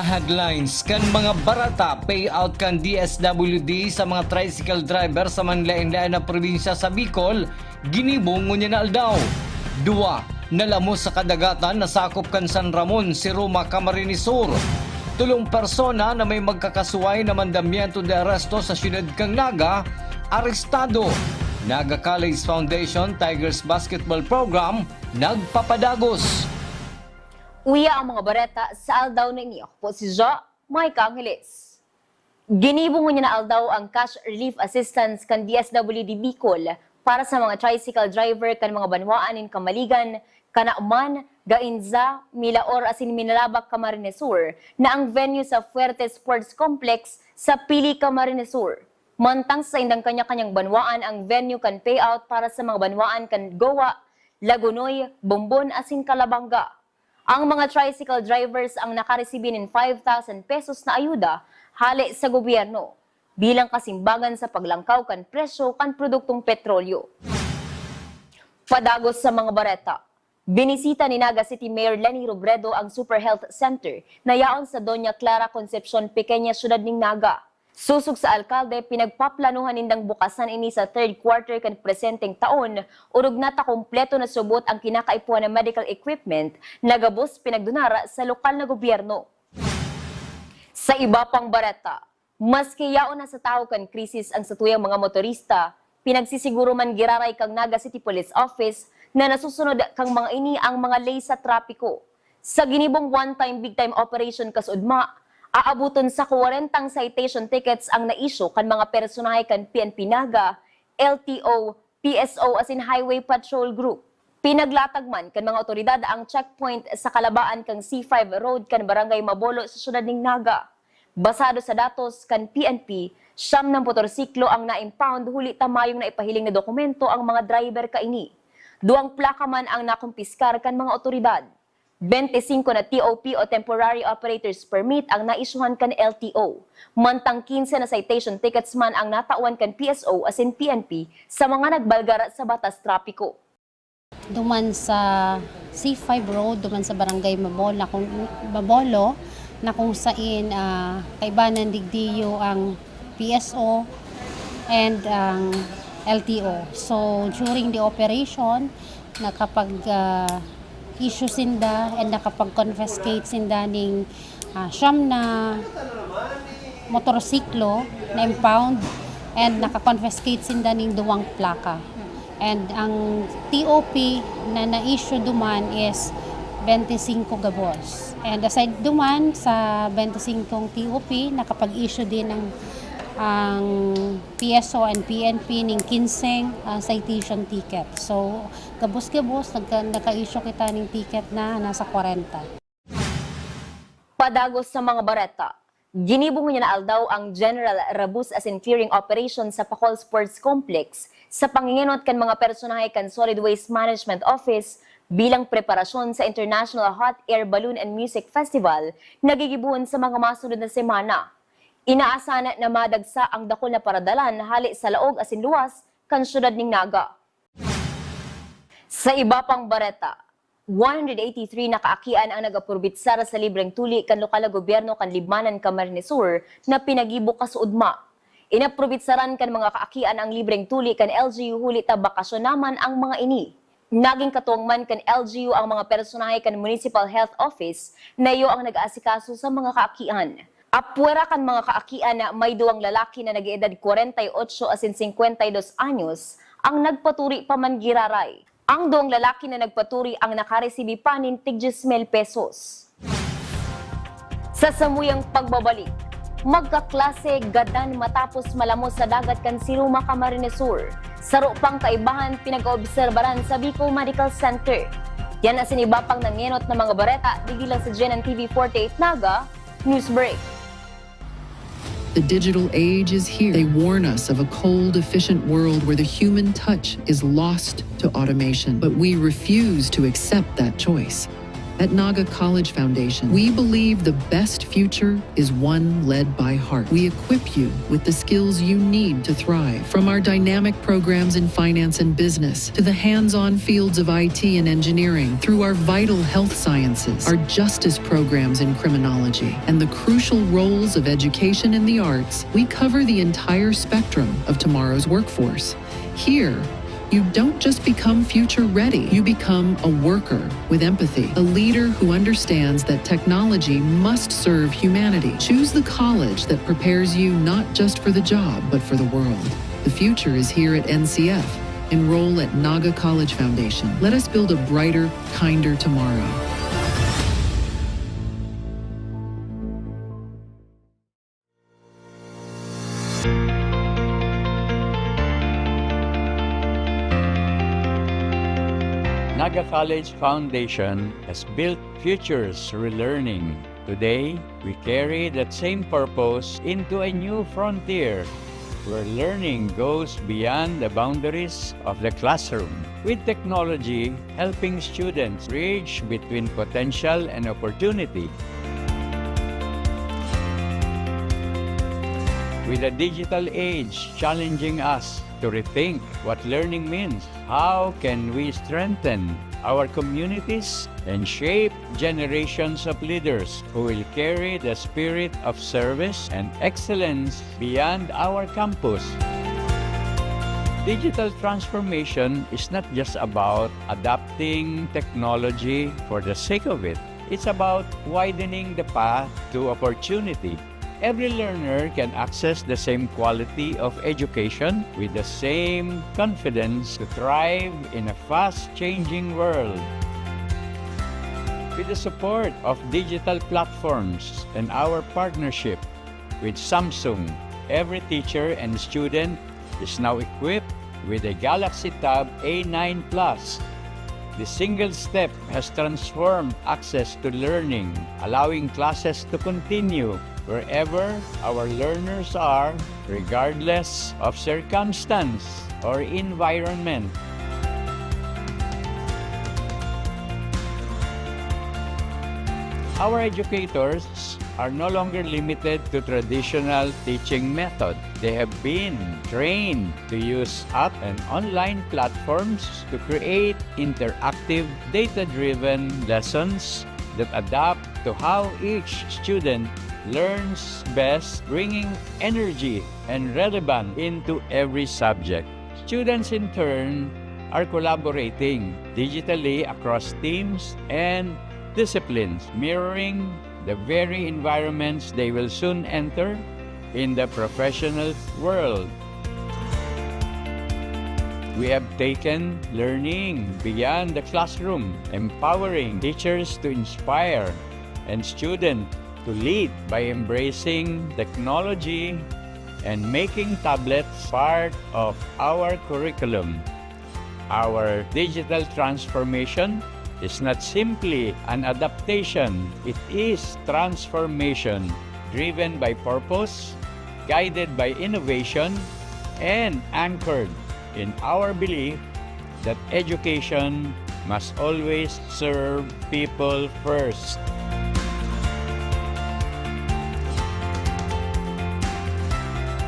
Sa headlines, kan mga barata payout kan DSWD sa mga tricycle driver sa manlain-lain na probinsya sa Bicol, ginibong ngunya na aldaw. 2. Nalamos sa kadagatan na sakop kan San Ramon, si Roma, Camarines Sur. 3 persona na may magkakasuway na mandamiento de aresto sa siyudad kang Naga, arestado. Naga College Foundation Tigers Basketball Program, nagpapadagos. Uya ang mga bareta sa aldaw na inyo. Po si Jo Maika Angeles. Ginibong niya na aldaw ang cash relief assistance kan DSWD Bicol para sa mga tricycle driver kan mga banwaan in Kamaligan, Kanauman, Gainza, Milaor asin Minalabak, Camarines Sur na ang venue sa Fuerte Sports Complex sa Pili, Camarines Sur. Mantang sa indang kanya-kanyang banwaan ang venue kan payout para sa mga banwaan kan Goa, Lagunoy, Bombon asin Calabanga. Ang mga tricycle drivers ang nakaresibin ng 5,000 pesos na ayuda hali sa gobyerno bilang kasimbagan sa paglangkaw kan presyo kan produktong petrolyo. Padagos sa mga bareta, binisita ni Naga City Mayor Lenny Robredo ang Super Health Center na yaon sa Doña Clara Concepcion, Pequeña Syudad ning Naga. Susog sa alkalde, pinagpaplanuhan nindang bukasan ini sa 3rd quarter kan presenteng taon, urog nata kompleto na subot ang kinakaipuan ng medical equipment na gabos pinagdunara sa lokal na gobyerno. Sa iba pang bareta, maski yaon na sa tao kan krisis ang satuyang mga motorista, pinagsisiguro man giraray kang Naga City Police Office na nasusunod kang mga ini ang mga lay sa trapiko. Sa ginibong one-time big-time operation kasudma, aabuton sa 40 citation tickets ang na-issue kan mga personahe kan PNP Naga, LTO, PSO asin Highway Patrol Group. Pinaglatag man kan mga otoridad ang checkpoint sa kalabaan kang C5 Road kan Barangay Mabolo sa syudad ning Naga. Basado sa datos kan PNP, 9 na motorsiklo ang na-impound huli tamayong naipahiling na dokumento ang mga driver kaini. 2 plaka man ang nakumpiskar kan mga otoridad. 25 na TOP o Temporary Operators Permit ang naisyuhan kan LTO. Mantang 15 na citation tickets man ang natawan kan PSO asin PNP sa mga nagbalgar sa batas trapiko. Duman sa C5 Road, duman sa Barangay Mabolo, na kung saan kaibanan digdiyo ang PSO and ang LTO. So during the operation, nakapag issue sinda and nakapag-confiscate sinda ning siyam na motorsiklo na impound and nakakonfiscate sinda ning 2 plaka. And ang TOP na na-issue duman is 25 gabos. And aside duman sa 25 TOP, nakapag-issue din ang PSO and PNP ning 15 citation ticket. So, gabos-gabos, naka-issue kita ng ticket na nasa 40. Padagos sa mga bareta, ginibong niya na aldaw ang General Rabus asin Clearing Operation sa Pacol Sports Complex sa pangingenot kan mga personahe kan Solid Waste Management Office bilang preparasyon sa International Hot Air Balloon and Music Festival na gigibuon sa mga masunod na semana. Inaasahan na madagsa ang dakol na paradalan hali sa laog asin luwas kan syudad ning Naga. Sa iba pang bareta, 183 na kaakian ang nagapurbitsara sa libreng tuli kan lokal na gobyerno kan Libmanan, Camarines Sur na pinagibo kasuudma. Inapurbitsaran kan mga kaakian ang libreng tuli kan LGU huli ta bakasyon naman ang mga ini. Naging katuwangman kan LGU ang mga personahe kan Municipal Health Office na iyo ang nag-aasikaso sa mga kaakian. Apwera kan mga kaakian na may 2 lalaki na nag-edad 48 asin 52 anyos ang nagpaturi pa man giraray. Ang 2 lalaki na nagpaturi ang nakaresibi pa nin tig 10,000 pesos. Sa samuyang pagbabalik, magkaklase gadan matapos malamos sa dagat kan si Roma, Camarines Sur. Saro pang kaibahan pinag-oobserbaran sa Bicol Medical Center. Yan asin iba pang nangenot na mga bareta digilang sa GNN TV 48 Naga News Break. The digital age is here. They warn us of a cold, efficient world where the human touch is lost to automation. But we refuse to accept that choice. At Naga College Foundation, we believe the best future is one led by heart. We equip you with the skills you need to thrive. From our dynamic programs in finance and business, to the hands-on fields of IT and engineering, through our vital health sciences, our justice programs in criminology, and the crucial roles of education in the arts, we cover the entire spectrum of tomorrow's workforce. Here, you don't just become future ready, you become a worker with empathy, a leader who understands that technology must serve humanity. Choose the college that prepares you not just for the job, but for the world. The future is here at NCF. Enroll at Naga College Foundation. Let us build a brighter, kinder tomorrow. Naga College Foundation has built futures through learning. Today, we carry that same purpose into a new frontier where learning goes beyond the boundaries of the classroom, with technology helping students bridge between potential and opportunity. With the digital age challenging us to rethink what learning means, how can we strengthen our communities and shape generations of leaders who will carry the spirit of service and excellence beyond our campus? Digital transformation is not just about adopting technology for the sake of it. It's about widening the path to opportunity. Every learner can access the same quality of education with the same confidence to thrive in a fast-changing world. With the support of digital platforms and our partnership with Samsung, every teacher and student is now equipped with a Galaxy Tab A9 Plus. The single step has transformed access to learning, allowing classes to continue wherever our learners are, regardless of circumstance or environment. Our educators are no longer limited to traditional teaching method. They have been trained to use app and online platforms to create interactive, data-driven lessons that adapt to how each student learns best, bringing energy and relevance into every subject. Students, in turn, are collaborating digitally across teams and disciplines, mirroring the very environments they will soon enter in the professional world. We have taken learning beyond the classroom, empowering teachers to inspire and students to lead by embracing technology and making tablets part of our curriculum. Our digital transformation is not simply an adaptation, it is transformation driven by purpose, guided by innovation, and anchored in our belief that education must always serve people first.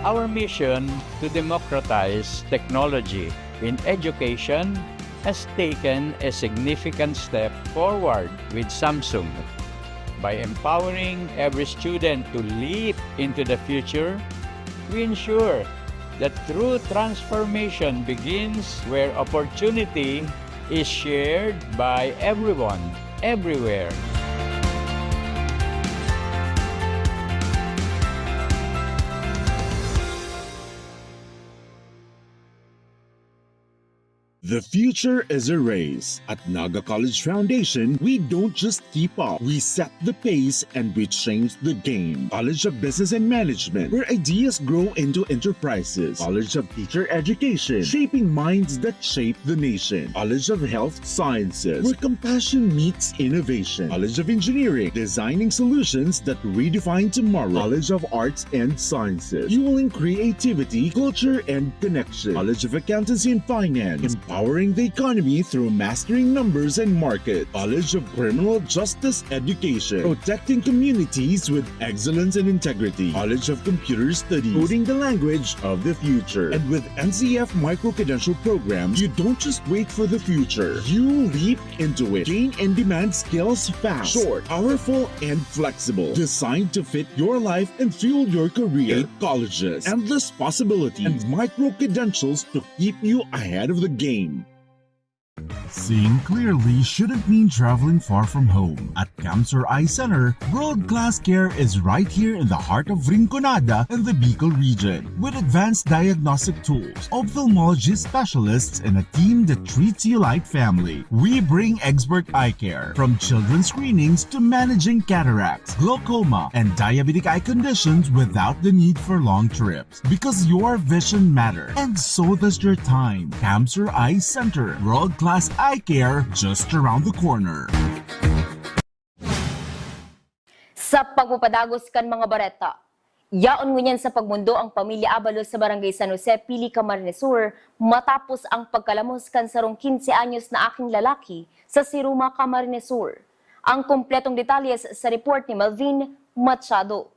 Our mission to democratize technology in education has taken a significant step forward with Samsung. By empowering every student to leap into the future, we ensure that true transformation begins where opportunity is shared by everyone, everywhere. The future is a race. At Naga College Foundation, we don't just keep up, we set the pace and we change the game. College of Business and Management, where ideas grow into enterprises. College of Teacher Education, shaping minds that shape the nation. College of Health Sciences, where compassion meets innovation. College of Engineering, designing solutions that redefine tomorrow. College of Arts and Sciences, fueling creativity, culture, and connection. College of Accountancy and Finance, empowering Empowering the economy through mastering numbers and market. College of Criminal Justice Education. Protecting communities with excellence and integrity. College of Computer Studies. Coding the language of the future. And with NCF micro-credential programs, you don't just wait for the future. You leap into it. Gain and demand skills fast, short, powerful, and flexible. Designed to fit your life and fuel your career. 8 colleges, endless possibilities, and micro-credentials to keep you ahead of the game. Seeing clearly shouldn't mean traveling far from home. At Camsur Eye Center, world-class care is right here in the heart of Rinconada and the Bicol region. With advanced diagnostic tools, ophthalmology specialists, and a team that treats you like family, we bring expert eye care. From children's screenings to managing cataracts, glaucoma, and diabetic eye conditions without the need for long trips. Because your vision matters, and so does your time. Camsur Eye Center, world-class eye care just around the corner. Sa pagpapadagos kan mga bareta, yaon ngunyan sa pagmundo ang pamilya Abalos sa Barangay San Jose, Pili, Camarines Sur matapos ang pagkalamos kan sarong 15 anyos na aking lalaki sa Siruma, Camarines Sur. Ang kumpletong detalles sa report ni Melvin Machado.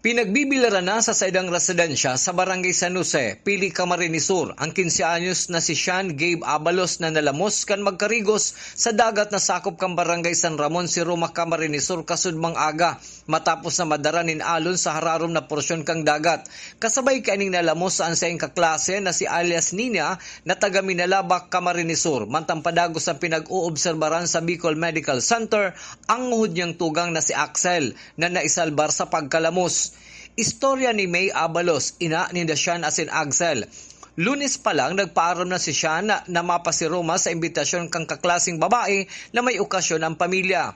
Pinagbibilaran na sa saidang residensya sa Barangay San Jose, Pili, Camarines Sur ang 15 anyos na si Sean Gabe Abalos na nalamos kan magkarigos sa dagat na sakop kang Barangay San Ramon, Siruma, Camarines Sur kasudmang aga matapos na madaranin alon sa hararom na porsyon kang dagat. Kasabay kaning nalamos sa ansayang kaklase na si alias Nina na taga Minalabak, Camarines Sur. Mantang padagos ang pinag-uobserbaran sa Bicol Medical Center ang nguhod niyang tugang na si Axel na naisalbar sa pagkalamos. Istorya ni May Abalos, ina ni Dashan asin Axel. Lunes pa lang nagpaaram na si Sean na mapasiruma sa imbitasyon kang kaklasing babae na may okasyon ang pamilya.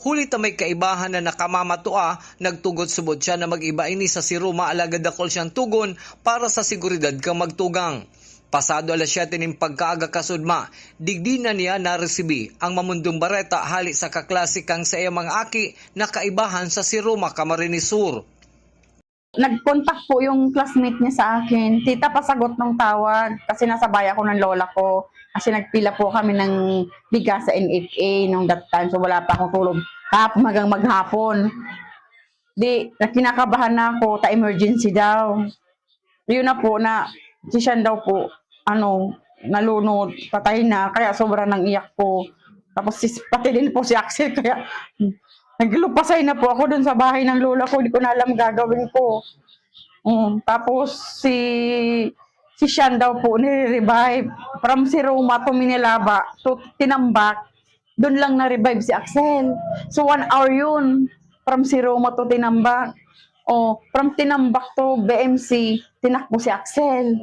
Huli ta may kaibahan na nakamamatua, nagtugod subod siya na mag-iba ini sa siruma alagad dakol siyang tugon para sa seguridad kang magtugang. Pasado alas 7 ning pagkaaga kasudma, digdi na niya naresibi ang mamundong bareta hali sa kaklase kang sa iyang mga aki na kaibahan sa Siruma, Camarines Sur. Nag-contact po yung classmate niya sa akin. Tita, pasagot ng tawag kasi nasa bahay ako ng lola ko. Kasi nagpila po kami ng bigas sa NFA nung that time. So wala pa akong tulog hanggang maghapon. Di, kinakabahan na ako, ta-emergency daw. Yun na po na, si Sean daw po, nalunod, patay na. Kaya sobrang nang iyak po. Tapos pati din po si Axel, kaya naglupasay na po ako dun sa bahay ng lola ko. Hindi ko na alam gagawin ko. Tapos si Sean daw po nire-revive. From Siruma to Minalaba to Tinambak. Doon lang na-revive si Axel. So 1 hour yun. From Siruma to Tinambak. From Tinambak to BMC, tinakbo si Axel.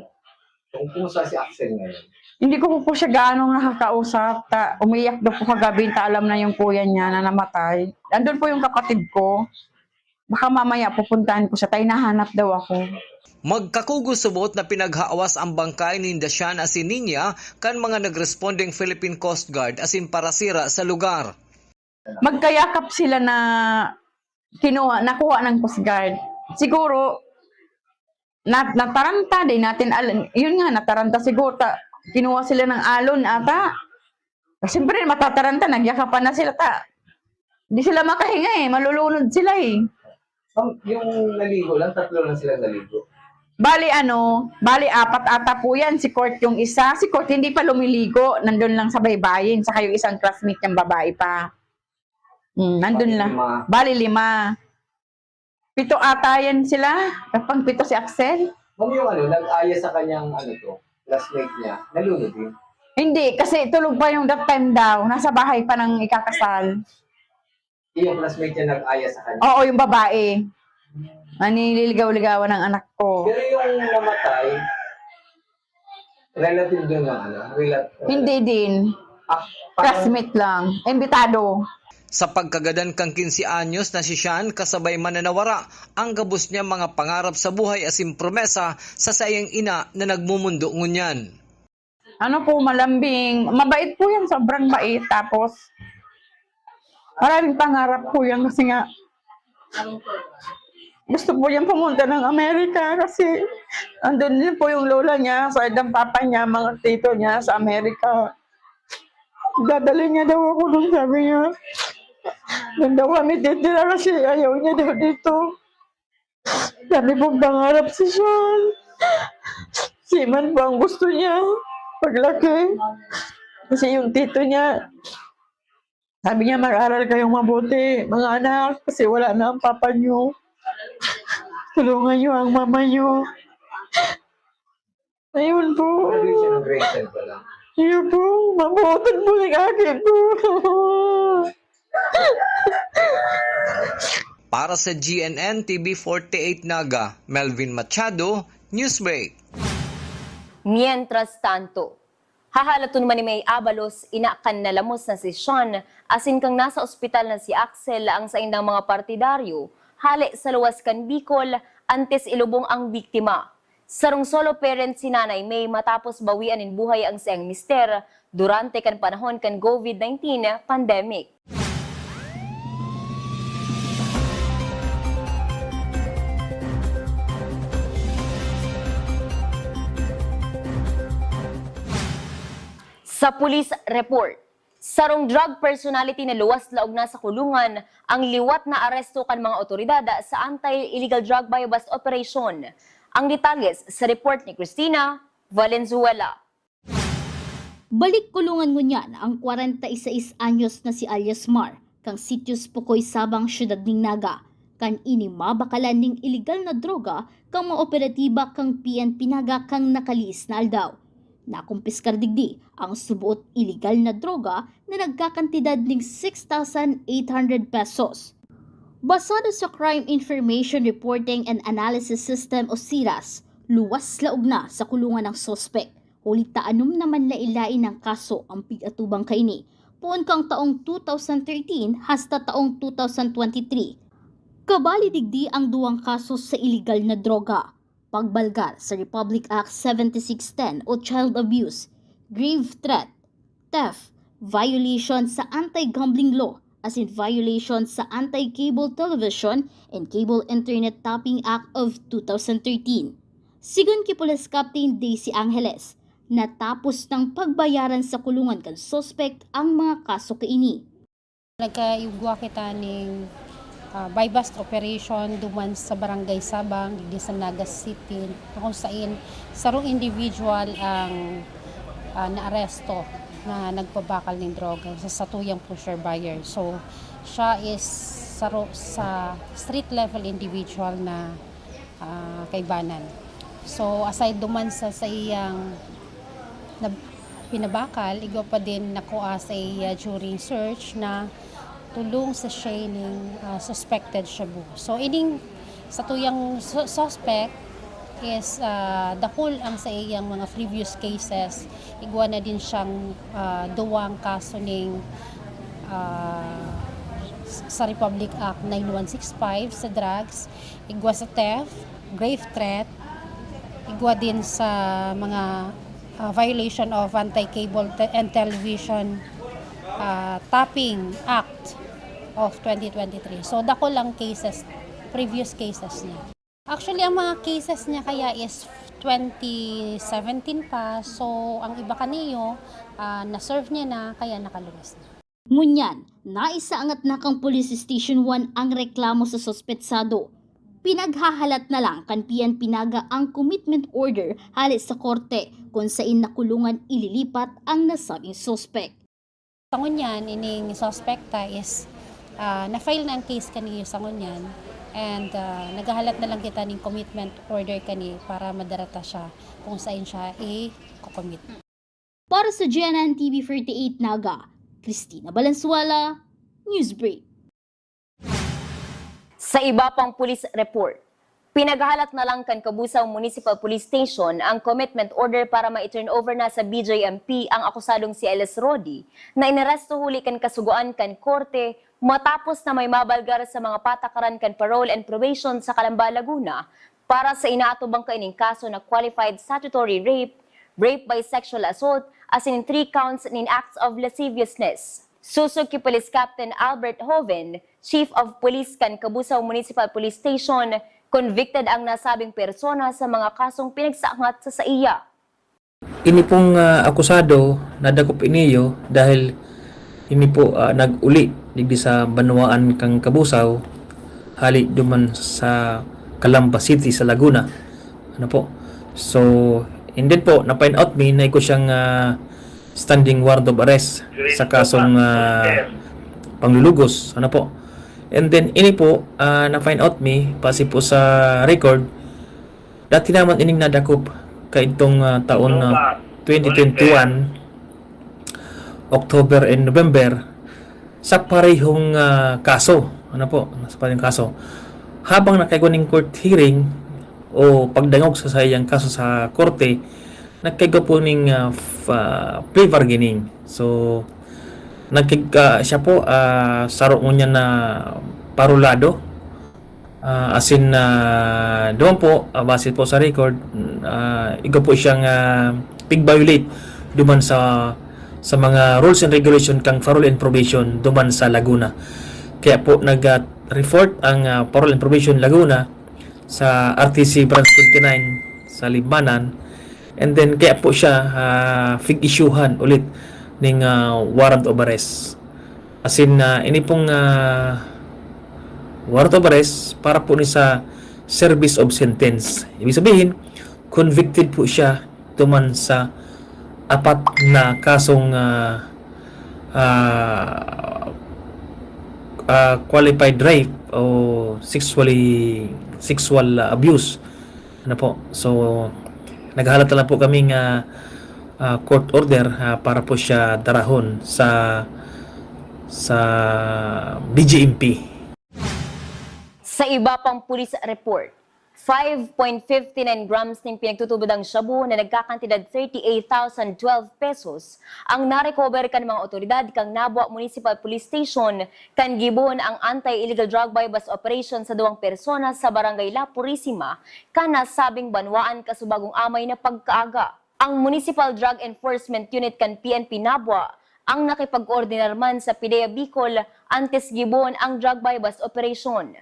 Kumusta si Axel ngayon? Hindi ko po siya gaano nakakausap. Umiyak daw po kagabi. Alam na yung kuya niya na namatay. Andun po yung kapatid ko. Baka mamaya pupuntahan ko siya. Tayo nahanap daw ako. Magkakugusubot na pinaghaawas ang bangkay ni Dashan asin Ninya kan mga nagresponding Philippine Coast Guard asin parasira sa lugar. Magkayakap sila na nakuha ng Coast Guard. Siguro, nataranta din natin. Yun nga, nataranta siguro. Kinuha sila ng alon ata. Siyempre, matataranta, nagyakapan na sila. Hindi sila makahinga malulunod sila Yung naligo lang, 3 lang sila naligo. Bali 4 ata po yan. Si Court yung isa. Si Court hindi pa lumiligo. Nandun lang sa baybayin. Saka yung isang classmate niyang babae pa. Nandun lang. Bali 5. 7 ata yan sila. Kapag 7 si Axel. Ma'am, yung nag-aya sa kanyang classmate niya, nalunod din. Hindi, kasi tulog pa yung that time daw. Nasa bahay pa ng ikakasal. Yung classmate niya nag-aya sa kanya? Oo, yung babae. Nililigaw-ligawan ng anak ko. Pero yung namatay, relative doon ng Hindi din. Classmate lang. Imbitado. Sa pagkagadan kang 15 anyos na si Sean kasabay mananawara ang gabos niya mga pangarap sa buhay asin promesa sa sayang ina na nagmumundo ngunyan. Malambing. Mabait po yan. Sobrang bait. Tapos, maraming pangarap po yan kasi nga gusto po yan pumunta ng Amerika kasi Andun din po yung lola niya, side ng papa niya, mga tito niya sa Amerika. Dadalhin niya daw ako doon, sabi niya. Doon daw kami titira kasi ayaw niya daw dito. Dami pong pangarap si Sean. Seaman po ang gusto niya. Paglaki. Kasi yung tito niya, sabi niya mag-aral kayong mabuti, mga anak, kasi wala na ang papa niyo. Tulungan niyo ang mama niyo. Ayun po. Graduate siya ng grade 10 pa lang. Ayun po, mabutan po ng akin po. Para sa GNN TV 48 Naga, Melvin Machado, Newsbreak. Mientras tanto, hahalaton man ni May Abalos, inakan na lamos na si Sean, asin kang nasa ospital na si Axel ang sa indang mga partidaryo, hali sa luwas kan Bicol, antes ilubong ang biktima. Sarong solo parent si Nanay May matapos bawian in buhay ang siyang mister durante kan panahon kan COVID-19 pandemic. Sa police report, sarong drug personality na luwas laog na sa kulungan ang liwat na aresto kan mga otoridad sa anti-illegal drug buy-bust operation. Ang detalles sa report ni Cristina Valenzuela. Balik kulungan ngunyan ang 46 anyos na si alias Mar, kang Sitios Pukoy Sabang Syudad ning Naga, kan ini mabakalan ning illegal na droga kang maoperatiba kang PNP Naga kang nakalis na aldaw. Nakumpiskar digdi ang subuot illegal na droga na nagkakantidad ning 6,800 pesos. Basado sa Crime Information Reporting and Analysis System o CIRAS, luwas laog na sa kulungan ng sospek. Ulit taanom naman lailain ng kaso ang pigatubang kaini. Puon kang taong 2013 hasta taong 2023. Kabali digdi ang duwang kaso sa illegal na droga. Pagbalgar sa Republic Act 7610 o child abuse, grave threat, theft, violation sa anti-gambling law, as in violation sa Anti-Cable Television and Cable Internet Tapping Act of 2013. Sigun kay Police Captain Daisy Angeles, natapos ng pagbayaran sa kulungan kan suspect ang mga kaso kaini. Nagkaigwa kita ning buy-bust operation duman sa Barangay Sabang, di sa Naga City, kung saan sarong individual ang naaresto na nagpabakal ng droga sa satuyang pusher buyer. So, siya is sa street level individual na kaibanan. So, aside duman sa iyang na pinabakal, igwa pa din nakuha sa iya during search na tulong sa shining suspected shabu. So, ining sa tuyang suspect is dahol ang sa iyang mga previous cases. Igwa na din siyang duwang kaso ning sa Republic Act 9165 sa drugs, igwa sa theft, grave threat, igwa din sa mga violation of Anti-Cable and Television Tapping Act of 2023. So, dako lang cases, previous cases niya. Actually, ang mga cases niya kaya is 2017 pa. So, ang iba kaniyo, na-serve niya na, kaya nakaluwas na. Ngunyan, naisaangat na kang Police Station 1 ang reklamo sa sospetsado. Pinaghahalat na lang kan PNP Naga ang commitment order halit sa korte kung saan nakulungan ililipat ang nasabing suspect. Sa ngunyan, ining suspecta is na-file na ang case kaniyo sa ngunyan and naghahalat na lang kita ng commitment order kani para madarata siya kung saan siya i-commit. Para sa GNN TV 48 Naga, Cristina Valenzuela, Newsbreak. Sa iba pang police report, pinaghahalat na lang kan Cabusao Municipal Police Station ang commitment order para ma-turn over na sa BJMP ang akusadong si Elias Rodi na inaresto huli kan kasuguan kan korte matapos na may mabalgar sa mga patakaran kan parole and probation sa Calamba, Laguna para sa inaatubang kaining kaso na qualified statutory rape, rape by sexual assault, as in 3 counts in acts of lasciviousness. Susog kay Police Captain Albert Hoven, Chief of Police kan Cabusao Municipal Police Station, Convicted ang nasabing persona sa mga kasong pinagsaangat sa iya. Ini pong akusado nadakop iniyo dahil ini po nag-uli digdi sa Banwaan kang Kabusaw hali duman sa Calamba City sa Laguna. Ano po? So, indeed po na-find out me na ko siyang standing warrant of arrest sa kasong panglulugos. Ano po? And then ini po na-find out me base po sa record dati naman ining nadakop kaitong taon 2021 October and November sa parehong kaso. Ano po? Sa parehong kaso. Habang nakaigoning court hearing o pagdangog sa sayang kaso sa korte, nagkaigo po ning plea bargaining. So, siya po saro mo niya na parulado. As in, doon po, base po sa record, igo po siyang pig-violate duman sa mga rules and regulation kang parole and probation duman sa Laguna. Kaya po nag-report ang parole and probation Laguna sa RTC Branch 29 sa Libanan, and then kaya po siya fig-issuehan ulit ng warrant of arrest. As in, ini pong warrant of arrest para po ni sa service of sentence. Ibig sabihin, convicted po siya tuman sa 4 na kasong qualified rape o sexual abuse. Ano po? So, naghahalata lang po kaming court order para po siya darahon sa BGMP. Sa iba pang pulis report, 5.59 grams ng pinagtutubod ang shabu na nagkakantidad 38,012 pesos ang narecover kan mga otoridad kang Nabua Municipal Police Station kan gibon ang anti-illegal drug bypass operation sa 2 persona sa Barangay La Purisima kan nasabing Banwaan kasubagong amay na pagkaaga. Ang Municipal Drug Enforcement Unit kan PNP Nabua ang nakipag-ordinar man sa PIDEA Bicol antes gibon ang drug bypass operation.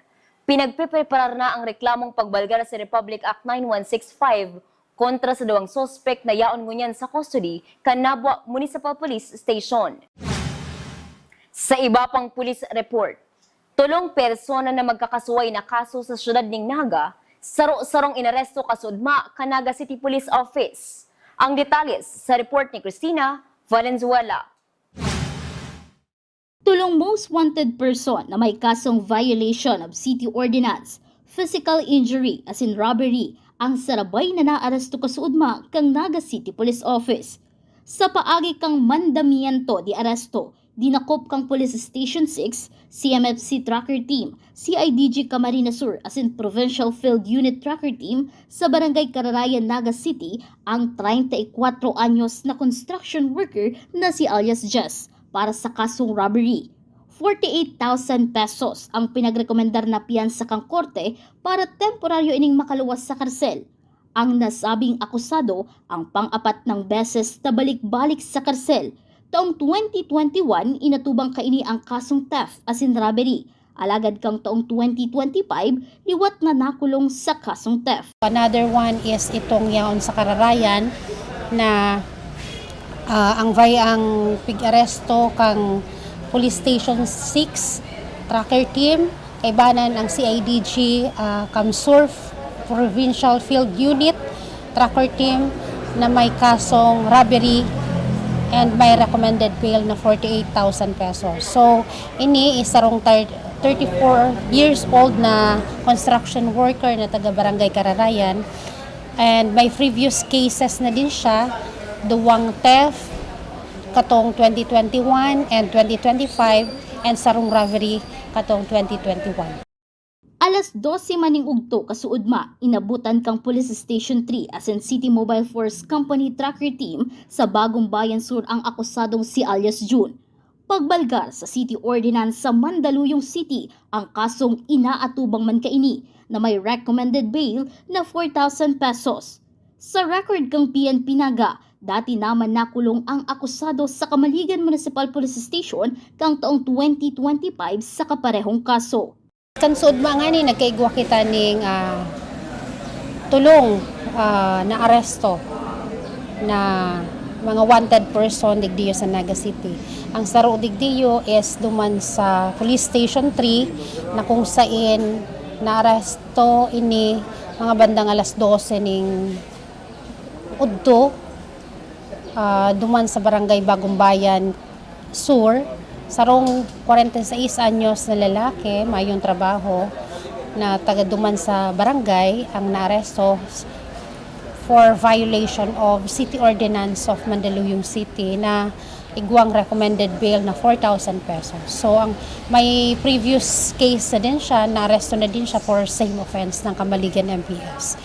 Pinagpreparar na ang reklamong pagbalgar sa Republic Act 9165 kontra sa 2 sospek na yaon ngunyan sa custody kan Nabua Municipal Police Station. Sa iba pang police report, 3 persona na magkakasuway na kaso sa syudad ng Naga, saro-sarong inaresto kasudma kan Naga City Police Office. Ang detalles sa report ni Cristina Valenzuela. 3 most wanted person na may kasong violation of city ordinance, physical injury as in robbery, ang sarabay na naaresto kasuudma kang Naga City Police Office. Sa paagi kang mandamiento di aresto, dinakop kang Police Station 6, CMFC Tracker Team, CIDG Camarines Sur as in Provincial Field Unit Tracker Team sa Barangay Cararayan, Naga City ang 34 anyos na construction worker na si alias Jess para sa kasong robbery. 48,000 pesos ang pinagrekomendar na piyansa kang korte para temporaryo ining makaluwas sa karsel. Ang nasabing akusado ang pang-apat ng beses na balik-balik sa karsel. Taong 2021, inatubang kaini ang kasong theft as in robbery. Alagad kang taong 2025, liwat na nakulong sa kasong theft. Another one is itong yaon sa Cararayan na ang pig-aresto kang Police Station 6 Tracker Team, kaibanan ang CIDG Camsur Provincial Field Unit Tracker Team na may kasong robbery and may recommended bail na 48,000 pesos. So, ini isarong 34 years old na construction worker na taga Barangay Cararayan, and may previous cases na din siya, duwang theft katong 2021 and 2025 and sarong robbery katong 2021. Alas 12 maning ugto kasuudma, inabutan kang Police Station 3 as in City Mobile Force Company Tracker Team sa Bagong Bayan Sur ang akusadong si alias June. Pagbalgar sa City Ordinance sa Mandaluyong City ang kasong inaatubang man kaini na may recommended bail na 4,000 pesos. Sa record kang PNP Naga, dati naman nakulong ang akusado sa Kamaligan Municipal Police Station kang taong 2025 sa kaparehong kaso. Kansud mga ni nagkaigwa kita ning tulong na aresto na mga wanted person digdiyo sa Naga City. Ang saro digdiyo is duman sa Police Station 3 na kung saan naaresto ini mga bandang alas 12 ning udto duman sa Barangay Bagong Bayan Sur. Sarong 46 anyos na lalaki, mayong trabaho, na taga-duman sa barangay ang naaresto for violation of City Ordinance of Mandaluyong City na igwang recommended bail na 4,000 pesos. So, may previous case na din siya, naaresto na din siya for same offense ng Kamaligan MPS.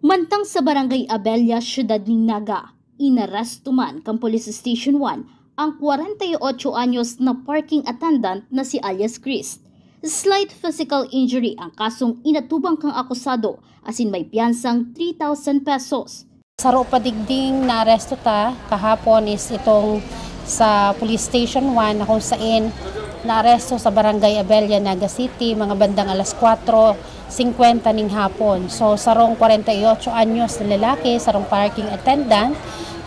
Mantang sa Barangay Abella, Syudad ng Naga, inaresto man kang Police Station 1 ang 48 anyos na parking attendant na si alias Chris. Slight physical injury ang kasong inatubang kang akusado, asin may piyansang 3,000 pesos. Saro padigding na aresto ta kahapon is itong sa Police Station 1 na kung saan na-aresto sa Barangay Abella, Naga City, mga bandang alas 4:50 ning hapon. So sarong 48 anyos na lalaki, sarong parking attendant,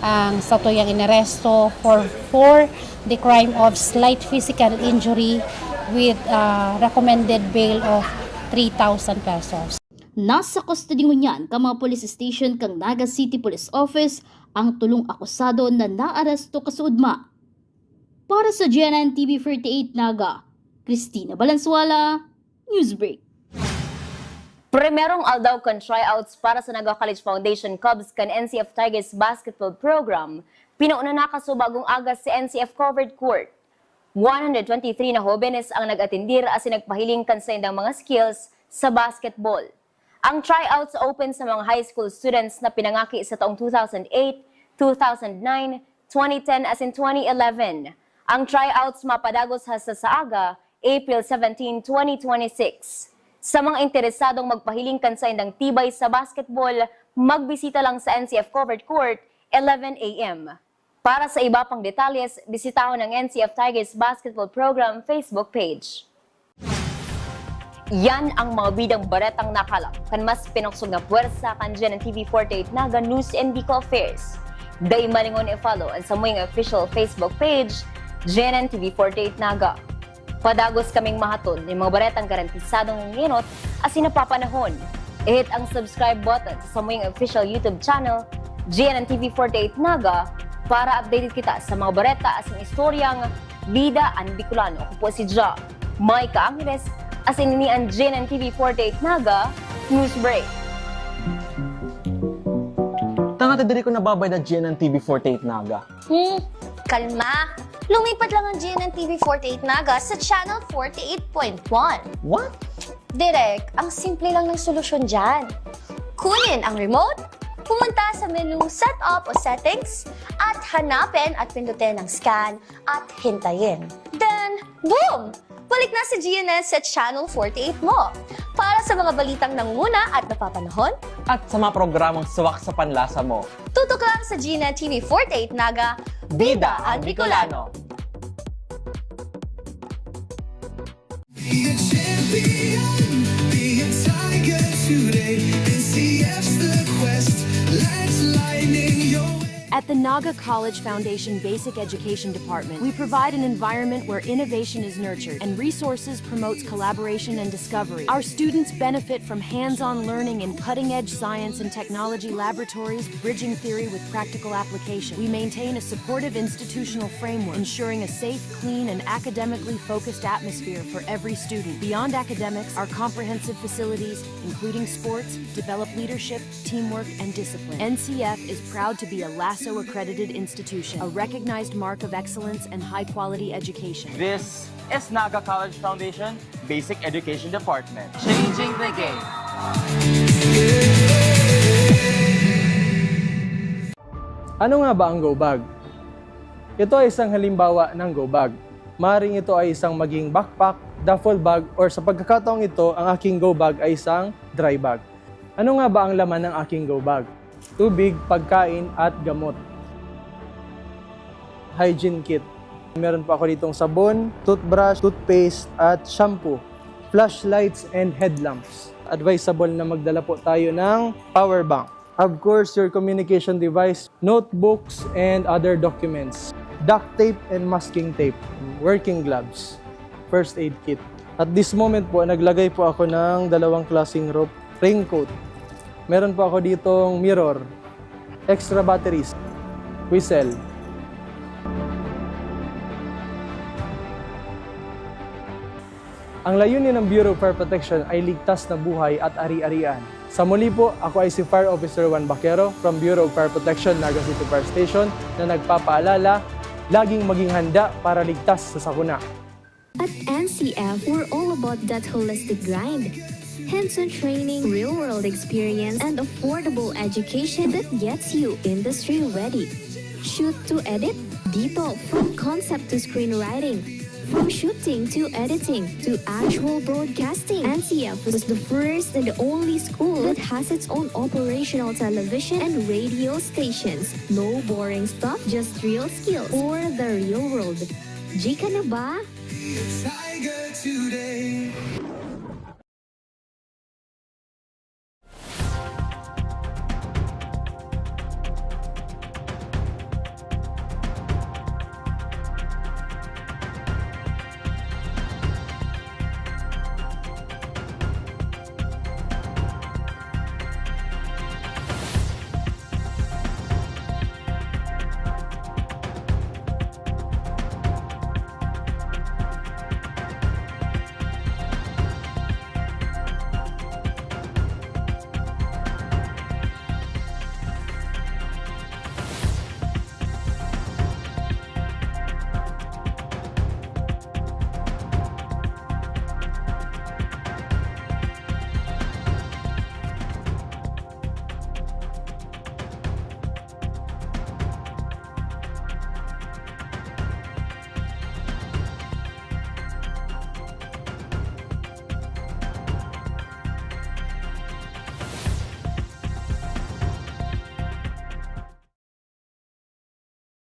ang sa tuyang inaresto for the crime of slight physical injury with recommended bail of 3,000 pesos. Nasa custody mo niyan ka mga police station kang Naga City Police Office ang tulong akusado na naaresto kasuudma. Para sa GNN TV 48 Naga, Cristina Valenzuela, Newsbreak. Primerong aldaw kan tryouts para sa Naga College Foundation Cubs kan NCF Tigers basketball program, pinuuna na kasubagong agas si NCF covered court. 123 na jóvenes ang nag-atendir as nagpahiling kan sa indang mga skills sa basketball. Ang tryouts open sa mga high school students na pinangaki sa taong 2008, 2009, 2010 as in 2011. Ang tryouts mapadagos hasta sa aga, April 17, 2026. Sa mga interesadong magpahiling kan sa indang tibay sa basketball, magbisita lang sa NCF Covered Court, 11 a.m. Para sa iba pang detalles, bisitahon ang NCF Tigers Basketball Program Facebook page. Yan ang mga bidang baretang nakalap kan mas pinoksog na puwersa kan GNN TV 48 Naga News and Bicol Affairs. Day malingon i-follow ang samuing official Facebook page, GNN TV 48 Naga. Padagos kaming mahatod ng mga baretang garantisadong nginot as sinapapanahon. I-hit ang subscribe button sa samuing official YouTube channel, GNN TV 48 Naga, para updated kita sa mga bareta as ang istoryang Bida ang Bicolano. Ako po si Ja, Micah Angeles, as ini ang GNN TV 48 Naga, Newsbreak. Tanga ta diri ko nababay na GNN TV 48 Naga. Kalma! Lumipat lang ang GNN TV 48 Naga sa channel 48.1. What? Direk, ang simple lang ng solusyon dyan. Kunin ang remote, pumunta sa menu Setup o Settings, at hanapin at pindutin ang scan at hintayin. Then, boom! Balik na sa GNN sa channel 48 mo. Para sa mga balitang nanguna at napapanahon, At sa mga programang suwak sa panlasa mo. tutok lang sa GNN TV 48 Naga, Bida ang Bicolano. At the Naga College Foundation Basic Education Department, we provide an environment where innovation is nurtured and resources promotes collaboration and discovery. Our students benefit from hands-on learning in cutting-edge science and technology laboratories, bridging theory with practical application. We maintain a supportive institutional framework, ensuring a safe, clean, and academically focused atmosphere for every student. Beyond academics, our comprehensive facilities, including sports, develop leadership, teamwork, and discipline. NCF is proud to be a LASO-accredited institution, a recognized mark of excellence and high-quality education. This is Naga College Foundation Basic Education Department. Changing the game. Ano nga ba ang go bag? Ito ay isang halimbawa ng go bag. Maring ito ay isang maging backpack, duffel bag, or sa pagkakataong ito, ang aking go bag ay isang dry bag. Ano nga ba ang laman ng aking go bag? Tubig, pagkain, at gamot. Hygiene kit. Meron pa ako ditong sabon, toothbrush, toothpaste, at shampoo. flashlights, and headlamps. Advisable na magdala po tayo ng power bank. Of course, your communication device, notebooks, and other documents. Duct tape and masking tape, working gloves, first aid kit. At this moment po, naglagay po ako ng dalawang klaseng raincoat. Meron po ako ditong mirror, extra batteries, whistle. Ang layunin ng Bureau of Fire Protection ay ligtas na buhay at ari-arian. Sa muli po, ako ay si Fire Officer Juan Baquero from Bureau of Fire Protection, Naga City Fire Station na nagpapaalala, laging maging handa para ligtas sa sakuna. At NCF, we're all about that holistic grind. Hands-on training, real-world experience, and affordable education that gets you industry ready. Shoot to edit, detail from concept to screenwriting. From shooting to editing to actual broadcasting, NCF was the first and only school that has its own operational television and radio stations. No boring stuff, just real skills for the real world. Jika na ba? Tiger today.